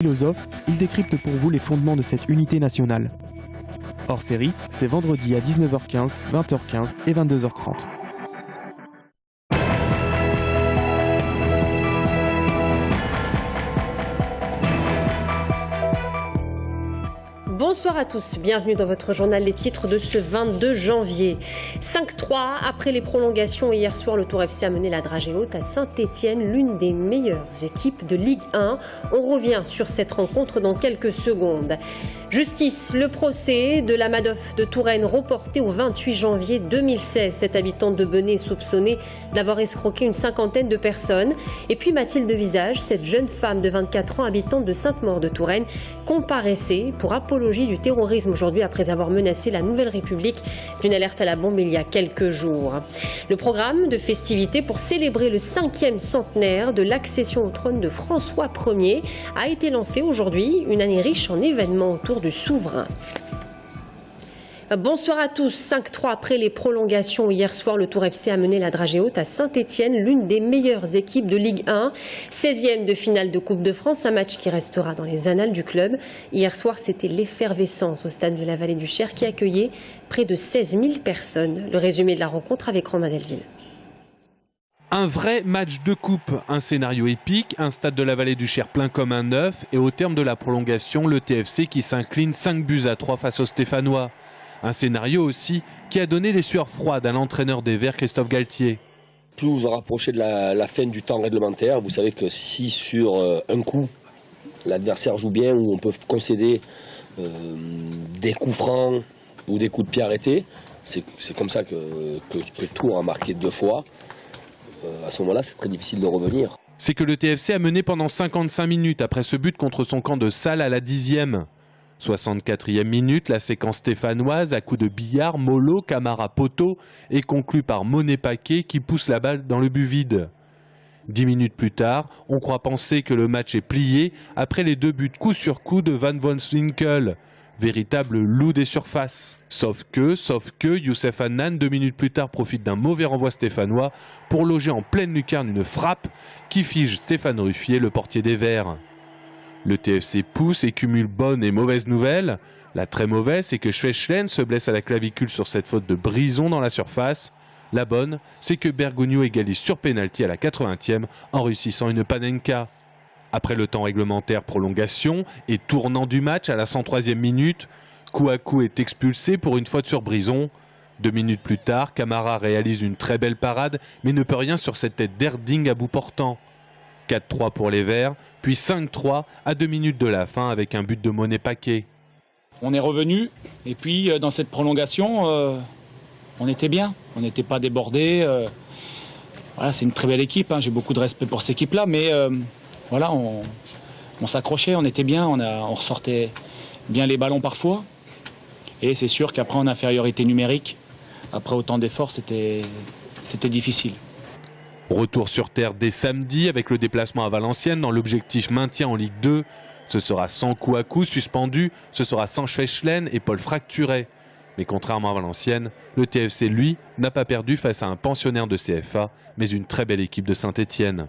Philosophe, il décrypte pour vous les fondements de cette unité nationale. Hors série, c'est vendredi à 19h15, 20h15 et 22h30. Bonsoir à tous, bienvenue dans votre journal Les titres de ce 22 janvier. 5-3, après les prolongations hier soir, le Tour FC a mené la dragée haute à Saint-Etienne, l'une des meilleures équipes de Ligue 1. On revient sur cette rencontre dans quelques secondes. Justice, le procès de la Madoff de Touraine reporté au 28 janvier 2016. Cette habitante de Benay est soupçonnée d'avoir escroqué une cinquantaine de personnes. Et puis Mathilde Visage, cette jeune femme de 24 ans, habitante de Sainte-Maure de Touraine, comparaissait pour apologie du terrorisme aujourd'hui après avoir menacé la Nouvelle République d'une alerte à la bombe il y a quelques jours. Le programme de festivités pour célébrer le 5e centenaire de l'accession au trône de François Ier a été lancé aujourd'hui, une année riche en événements autour du souverain. Bonsoir à tous. 5-3 après les prolongations hier soir, le Tour FC a mené la dragée haute à Saint-Etienne, l'une des meilleures équipes de Ligue 1. 16e de finale de Coupe de France, un match qui restera dans les annales du club. Hier soir, c'était l'effervescence au stade de la Vallée du Cher qui accueillait près de 16 000 personnes. Le résumé de la rencontre avec Romain Delville. Un vrai match de coupe, un scénario épique, un stade de la Vallée du Cher plein comme un œuf et au terme de la prolongation, le TFC qui s'incline 5-3 face aux Stéphanois. Un scénario aussi qui a donné les sueurs froides à l'entraîneur des Verts, Christophe Galtier. Plus vous vous rapprochez de la fin du temps réglementaire, vous savez que si sur un coup, l'adversaire joue bien ou on peut concéder des coups francs ou des coups de pied arrêtés, c'est comme ça que Tours a marqué 2 fois. À ce moment-là, c'est très difficile de revenir. C'est que le TFC a mené pendant 55 minutes après ce but contre son camp de Salles à la 10e. 64e minute, la séquence stéphanoise à coups de billard, mollo, Camara, poteau est conclue par Monet Paquet qui pousse la balle dans le but vide. 10 minutes plus tard, on croit penser que le match est plié après les 2 buts coup sur coup de Van Wolfswinkel, véritable loup des surfaces. Sauf que Youssef Hannan, 2 minutes plus tard, profite d'un mauvais renvoi stéphanois pour loger en pleine lucarne une frappe qui fige Stéphane Ruffier, le portier des Verts. Le TFC pousse et cumule bonnes et mauvaises nouvelles. La très mauvaise, c'est que Schwechlen se blesse à la clavicule sur cette faute de Brison dans la surface. La bonne, c'est que Bergogneau égalise sur pénalty à la 80e en réussissant une panenka. Après le temps réglementaire, prolongation et tournant du match à la 103e minute, Kouakou est expulsé pour une faute sur Brison. 2 minutes plus tard, Camara réalise une très belle parade mais ne peut rien sur cette tête d'Erding à bout portant. 4-3 pour les Verts, puis 5-3 à 2 minutes de la fin avec un but de Monet Paquet. On est revenu et puis dans cette prolongation, on était bien, on n'était pas débordés. Voilà, c'est une très belle équipe, hein. J'ai beaucoup de respect pour cette équipe-là, mais voilà, on s'accrochait, on était bien, on ressortait bien les ballons parfois. Et c'est sûr qu'après en infériorité numérique, après autant d'efforts, c'était difficile. Retour sur terre dès samedi avec le déplacement à Valenciennes dans l'objectif maintien en Ligue 2. Ce sera sans Kouakou suspendu, ce sera sans Schwechlen et Paul fracturé. Mais contrairement à Valenciennes, le TFC, lui, n'a pas perdu face à un pensionnaire de CFA, mais une très belle équipe de Saint-Etienne.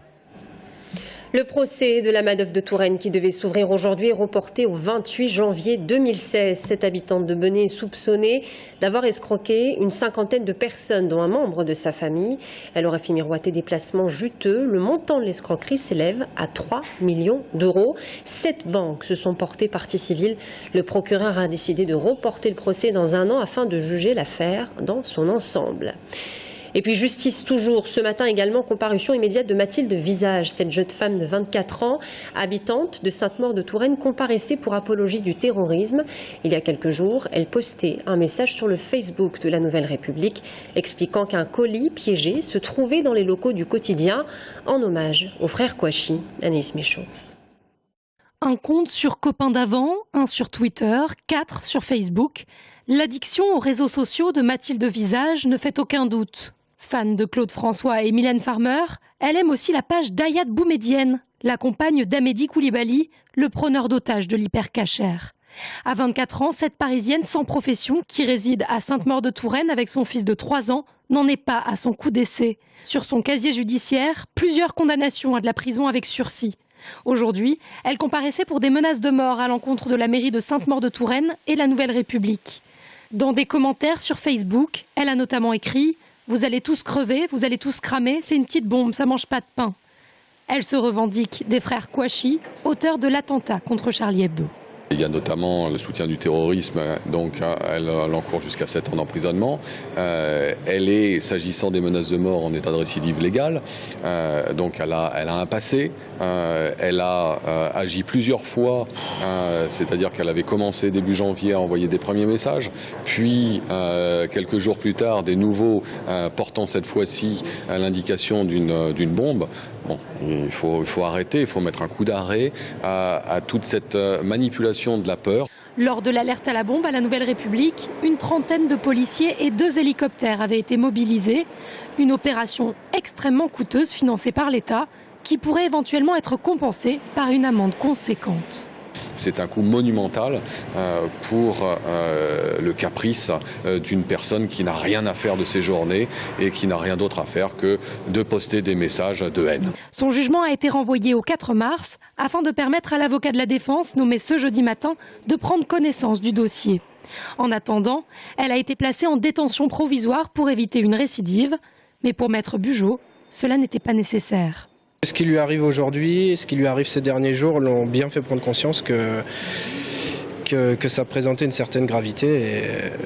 Le procès de la Madoff de Touraine qui devait s'ouvrir aujourd'hui est reporté au 28 janvier 2016. Cette habitante de Benay est soupçonnée d'avoir escroqué une cinquantaine de personnes, dont un membre de sa famille. Elle aurait fait miroiter des placements juteux. Le montant de l'escroquerie s'élève à 3 millions d'euros. 7 banques se sont portées partie civile. Le procureur a décidé de reporter le procès dans 1 an afin de juger l'affaire dans son ensemble. Et puis justice toujours, ce matin également, comparution immédiate de Mathilde Visage. Cette jeune femme de 24 ans, habitante de Sainte-Maure de Touraine, comparaissait pour apologie du terrorisme. Il y a quelques jours, elle postait un message sur le Facebook de la Nouvelle République expliquant qu'un colis piégé se trouvait dans les locaux du quotidien en hommage aux frères Kouachi. Anaïs Michaud. Un compte sur Copains d'avant, un sur Twitter, 4 sur Facebook. L'addiction aux réseaux sociaux de Mathilde Visage ne fait aucun doute. Fan de Claude François et Mylène Farmer, elle aime aussi la page d'Ayat Boumedienne, la compagne d'Amédi Koulibaly, le preneur d'otages de l'hypercachère. À 24 ans, cette Parisienne sans profession, qui réside à Sainte-Maure de Touraine avec son fils de 3 ans, n'en est pas à son coup d'essai. Sur son casier judiciaire, plusieurs condamnations à de la prison avec sursis. Aujourd'hui, elle comparaissait pour des menaces de mort à l'encontre de la mairie de Sainte-Maure-de-Touraine et la Nouvelle République. Dans des commentaires sur Facebook, elle a notamment écrit « Vous allez tous crever, vous allez tous cramer, c'est une petite bombe, ça mange pas de pain ». Elle se revendique des frères Kouachi, auteurs de l'attentat contre Charlie Hebdo. Il y a notamment le soutien du terrorisme, donc elle encourt jusqu'à 7 ans d'emprisonnement. Elle est, s'agissant des menaces de mort, en état de récidive légale. Donc elle a un passé. Elle a agi plusieurs fois, c'est-à-dire qu'elle avait commencé début janvier à envoyer des premiers messages. Puis, quelques jours plus tard, des nouveaux portant cette fois-ci à l'indication d'une bombe. Bon, il faut arrêter, il faut mettre un coup d'arrêt à toute cette manipulation de la peur. Lors de l'alerte à la bombe à la Nouvelle République, une trentaine de policiers et 2 hélicoptères avaient été mobilisés. Une opération extrêmement coûteuse financée par l'État qui pourrait éventuellement être compensée par une amende conséquente. C'est un coup monumental pour le caprice d'une personne qui n'a rien à faire de ses journées et qui n'a rien d'autre à faire que de poster des messages de haine. Son jugement a été renvoyé au 4 mars afin de permettre à l'avocat de la défense, nommé ce jeudi matin, de prendre connaissance du dossier. En attendant, elle a été placée en détention provisoire pour éviter une récidive. Mais pour Maître Bugeaud, cela n'était pas nécessaire. Ce qui lui arrive aujourd'hui, ce qui lui arrive ces derniers jours, l'ont bien fait prendre conscience que ça présentait une certaine gravité et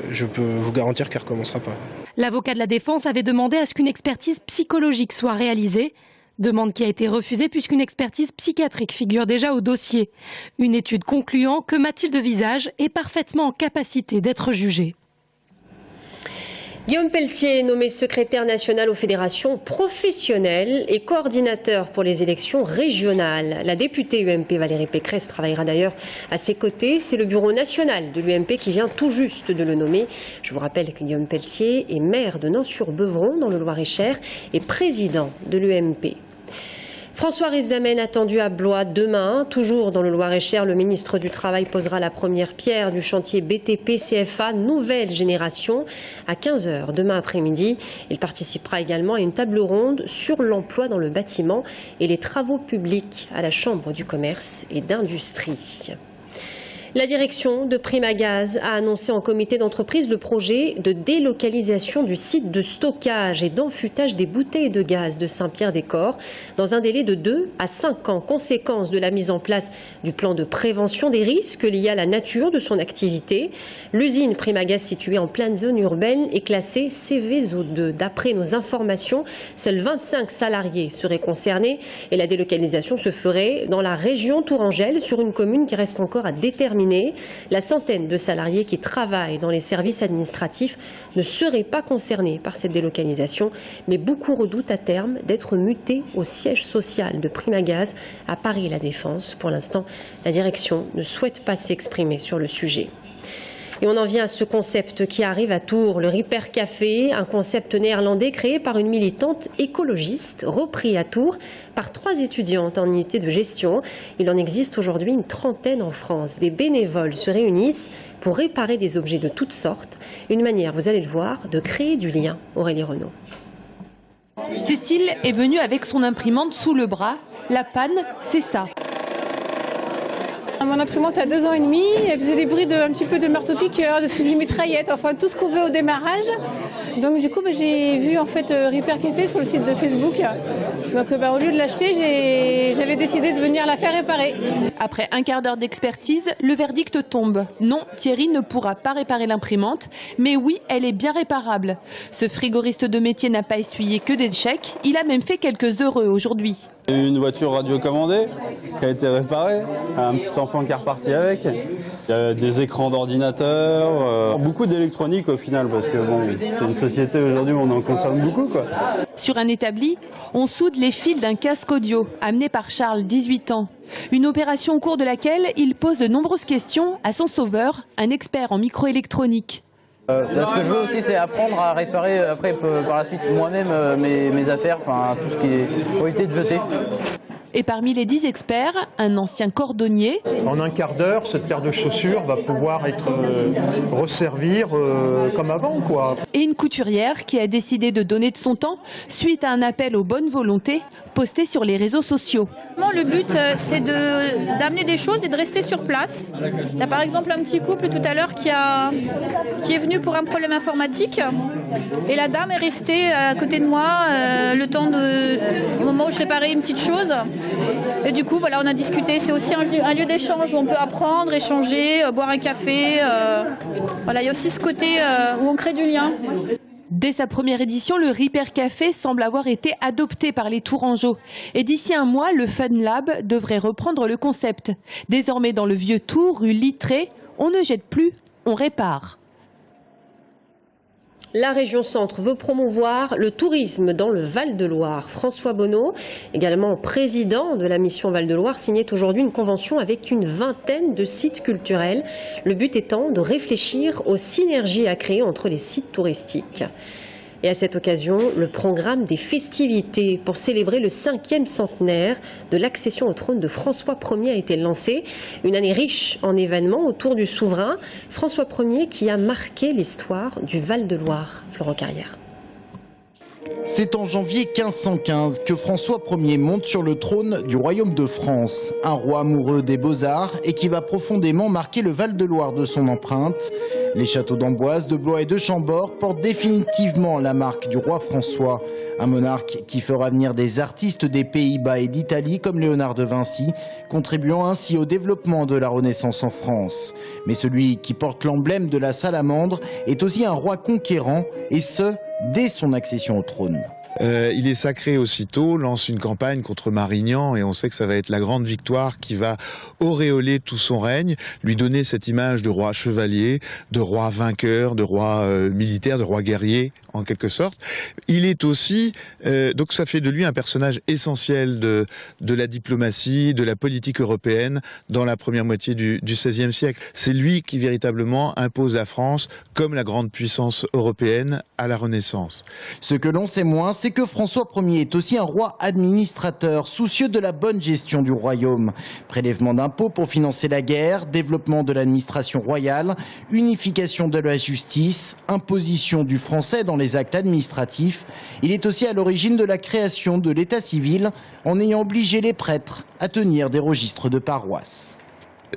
je peux vous garantir qu'elle ne recommencera pas. L'avocat de la défense avait demandé à ce qu'une expertise psychologique soit réalisée, demande qui a été refusée puisqu'une expertise psychiatrique figure déjà au dossier. Une étude concluant que Mathilde Visage est parfaitement en capacité d'être jugée. Guillaume Pelletier, nommé secrétaire national aux fédérations professionnelles et coordinateur pour les élections régionales. La députée UMP Valérie Pécresse travaillera d'ailleurs à ses côtés. C'est le bureau national de l'UMP qui vient tout juste de le nommer. Je vous rappelle que Guillaume Pelletier est maire de Nans-sur-Beuvron dans le Loir-et-Cher et président de l'UMP. François Rebsamen attendu à Blois demain. Toujours dans le Loir-et-Cher, le ministre du Travail posera la première pierre du chantier BTP-CFA Nouvelle Génération à 15 h demain après-midi. Il participera également à une table ronde sur l'emploi dans le bâtiment et les travaux publics à la Chambre du commerce et d'industrie. La direction de Primagaz a annoncé en comité d'entreprise le projet de délocalisation du site de stockage et d'enfûtage des bouteilles de gaz de Saint-Pierre-des-Corps dans un délai de 2 à 5 ans, conséquence de la mise en place du plan de prévention des risques liés à la nature de son activité. L'usine Primagaz située en pleine zone urbaine est classée CVSO2. D'après nos informations, seuls 25 salariés seraient concernés et la délocalisation se ferait dans la région Tourangelle sur une commune qui reste encore à déterminer. La centaine de salariés qui travaillent dans les services administratifs ne seraient pas concernés par cette délocalisation, mais beaucoup redoutent à terme d'être mutés au siège social de Primagaz à Paris-La Défense. Pour l'instant, la direction ne souhaite pas s'exprimer sur le sujet. Et on en vient à ce concept qui arrive à Tours, le Ripper Café, un concept néerlandais créé par une militante écologiste, repris à Tours par 3 étudiantes en unité de gestion. Il en existe aujourd'hui une trentaine en France. Des bénévoles se réunissent pour réparer des objets de toutes sortes. Une manière, vous allez le voir, de créer du lien. Aurélie Renaud. Cécile est venue avec son imprimante sous le bras. La panne, c'est ça. Mon imprimante a 2 ans et demi, elle faisait des bruits un petit peu de marteau-piqueur, de fusil mitraillette, enfin tout ce qu'on veut au démarrage. Donc du coup j'ai vu en fait Ripper Café sur le site de Facebook. Donc au lieu de l'acheter, j'avais décidé de venir la faire réparer. Après un quart d'heure d'expertise, le verdict tombe. Non, Thierry ne pourra pas réparer l'imprimante, mais oui, elle est bien réparable. Ce frigoriste de métier n'a pas essuyé que des échecs, il a même fait quelques heureux aujourd'hui. Une voiture radiocommandée qui a été réparée, un petit enfant qui est reparti avec. Il y a des écrans d'ordinateur, beaucoup d'électronique au final parce que bon, c'est une société aujourd'hui où on en consomme beaucoup, quoi. Sur un établi, on soude les fils d'un casque audio amené par Charles, 18 ans. Une opération au cours de laquelle il pose de nombreuses questions à son sauveur, un expert en microélectronique. Ce que je veux aussi, c'est apprendre à réparer après par la suite moi-même mes affaires, enfin tout ce qui est pour éviter de jeter. Et parmi les 10 experts, un ancien cordonnier. En un quart d'heure, cette paire de chaussures va pouvoir être resservir comme avant, quoi. Et une couturière qui a décidé de donner de son temps suite à un appel aux bonnes volontés posté sur les réseaux sociaux. Le but, c'est d'amener des choses et de rester sur place. Il y a par exemple un petit couple tout à l'heure qui est venu pour un problème informatique. Et la dame est restée à côté de moi le temps au moment où je réparais une petite chose. Et du coup, voilà, on a discuté. C'est aussi un lieu d'échange où on peut apprendre, échanger, boire un café. Voilà, il y a aussi ce côté où on crée du lien. Dès sa première édition, le Ripper Café semble avoir été adopté par les Tourangeaux. Et d'ici un mois, le Fun Lab devrait reprendre le concept. Désormais dans le vieux Tours, rue Littré, on ne jette plus, on répare. La région Centre veut promouvoir le tourisme dans le Val-de-Loire. François Bonneau, également président de la mission Val-de-Loire, signait aujourd'hui une convention avec une vingtaine de sites culturels. Le but étant de réfléchir aux synergies à créer entre les sites touristiques. Et à cette occasion, le programme des festivités pour célébrer le 5e centenaire de l'accession au trône de François Ier a été lancé. Une année riche en événements autour du souverain. François Ier qui a marqué l'histoire du Val-de-Loire. Florent Carrière. C'est en janvier 1515 que François Ier monte sur le trône du royaume de France. Un roi amoureux des beaux-arts et qui va profondément marquer le Val-de-Loire de son empreinte. Les châteaux d'Amboise, de Blois et de Chambord portent définitivement la marque du roi François. Un monarque qui fera venir des artistes des Pays-Bas et d'Italie comme Léonard de Vinci, contribuant ainsi au développement de la Renaissance en France. Mais celui qui porte l'emblème de la salamandre est aussi un roi conquérant, et ce, dès son accession au trône. Il est sacré aussitôt, lance une campagne contre Marignan et on sait que ça va être la grande victoire qui va auréoler tout son règne, lui donner cette image de roi chevalier, de roi vainqueur, de roi militaire, de roi guerrier en quelque sorte. Il est aussi, donc ça fait de lui un personnage essentiel de la diplomatie, de la politique européenne dans la première moitié du XVIe siècle. C'est lui qui véritablement impose la France comme la grande puissance européenne à la Renaissance. Ce que l'on sait moins, c'est que François Ier est aussi un roi administrateur, soucieux de la bonne gestion du royaume. Prélèvement d'impôts pour financer la guerre, développement de l'administration royale, unification de la justice, imposition du français dans les actes administratifs. Il est aussi à l'origine de la création de l'état civil, en ayant obligé les prêtres à tenir des registres de paroisses.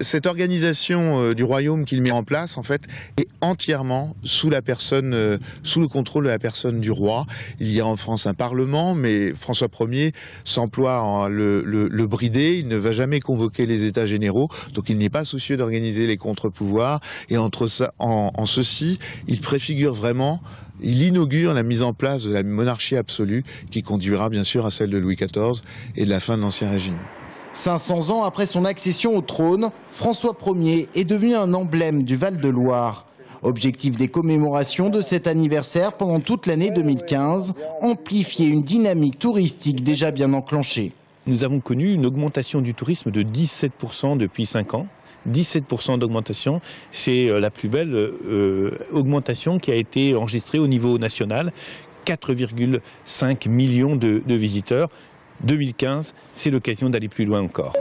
Cette organisation du royaume qu'il met en place, en fait, est entièrement sous la personne, sous le contrôle de la personne du roi. Il y a en France un parlement, mais François Ier s'emploie à le brider. Il ne va jamais convoquer les États généraux, donc il n'est pas soucieux d'organiser les contre-pouvoirs. Et en ceci, il préfigure vraiment. Il inaugure la mise en place de la monarchie absolue qui conduira bien sûr à celle de Louis XIV et de la fin de l'Ancien Régime. 500 ans après son accession au trône, François Ier est devenu un emblème du Val-de-Loire. Objectif des commémorations de cet anniversaire pendant toute l'année 2015, amplifier une dynamique touristique déjà bien enclenchée. Nous avons connu une augmentation du tourisme de 17% depuis 5 ans. 17% d'augmentation, c'est la plus belle augmentation qui a été enregistrée au niveau national. 4,5 millions de visiteurs. 2015, c'est l'occasion d'aller plus loin encore.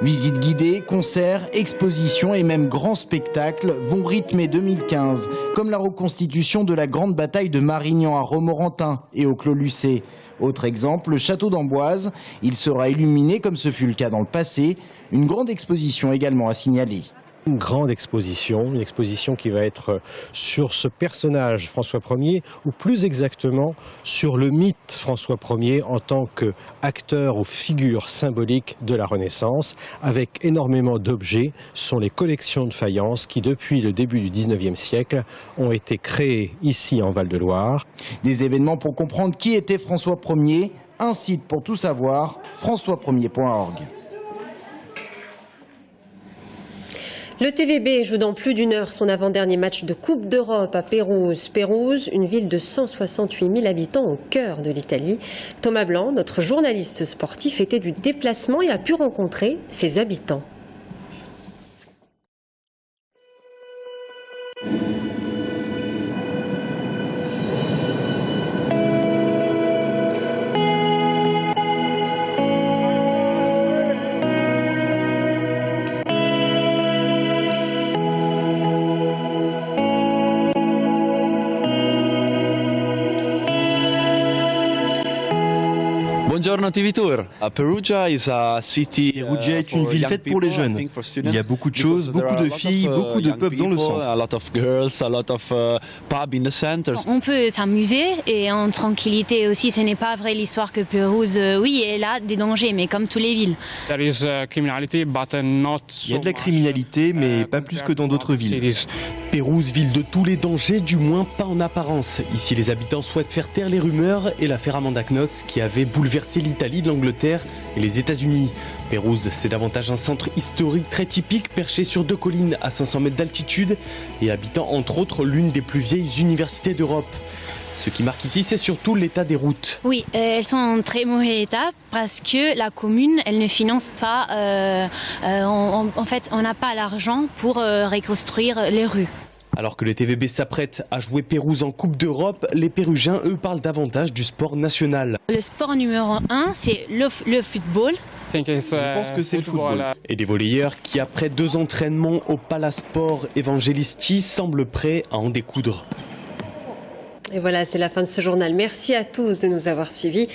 Visites guidées, concerts, expositions et même grands spectacles vont rythmer 2015, comme la reconstitution de la grande bataille de Marignan à Romorantin et au Clos Lucé. Autre exemple, le château d'Amboise. Il sera illuminé comme ce fut le cas dans le passé. Une grande exposition également à signaler. Une grande exposition, une exposition qui va être sur ce personnage François Ier, ou plus exactement sur le mythe François Ier en tant qu'acteur ou figure symbolique de la Renaissance, avec énormément d'objets. Ce sont les collections de faïences qui, depuis le début du XIXe siècle, ont été créées ici en Val-de-Loire. Des événements pour comprendre qui était François Ier, un site pour tout savoir, françoispremier.org. Le TVB joue dans plus d'une heure son avant-dernier match de Coupe d'Europe à Pérouse. Pérouse, une ville de 168 000 habitants au cœur de l'Italie. Thomas Blanc, notre journaliste sportif, était du déplacement et a pu rencontrer ses habitants. Buongiorno TV Tour. Perugia is a city. Perugia est une ville faite pour les jeunes. Il y a beaucoup de choses, beaucoup de filles, beaucoup de pubs dans le centre. A lot of girls, a lot of pub in the center. On peut s'amuser et en tranquillité aussi. Ce n'est pas vrai l'histoire que Pérouse, oui, elle a des dangers, mais comme toutes les villes. Il y a de la criminalité, mais pas plus que dans d'autres villes. Pérouse, ville de tous les dangers, du moins pas en apparence. Ici, les habitants souhaitent faire taire les rumeurs et l'affaire Amanda Knox qui avait bouleversé l'Italie, l'Angleterre et les États-Unis. Pérouse, c'est davantage un centre historique très typique, perché sur 2 collines à 500 mètres d'altitude et abritant entre autres l'une des plus vieilles universités d'Europe. Ce qui marque ici, c'est surtout l'état des routes. Oui, elles sont en très mauvais état parce que la commune, elle ne finance pas, en fait, on n'a pas l'argent pour reconstruire les rues. Alors que le TVB s'apprête à jouer Pérouse en Coupe d'Europe, les Pérugiens, eux, parlent davantage du sport national. Le sport numéro 1, c'est le football. Je pense que c'est le football. Et des volleyeurs qui, après 2 entraînements au Palace Sport Evangelisti, semblent prêts à en découdre. Et voilà, c'est la fin de ce journal. Merci à tous de nous avoir suivis.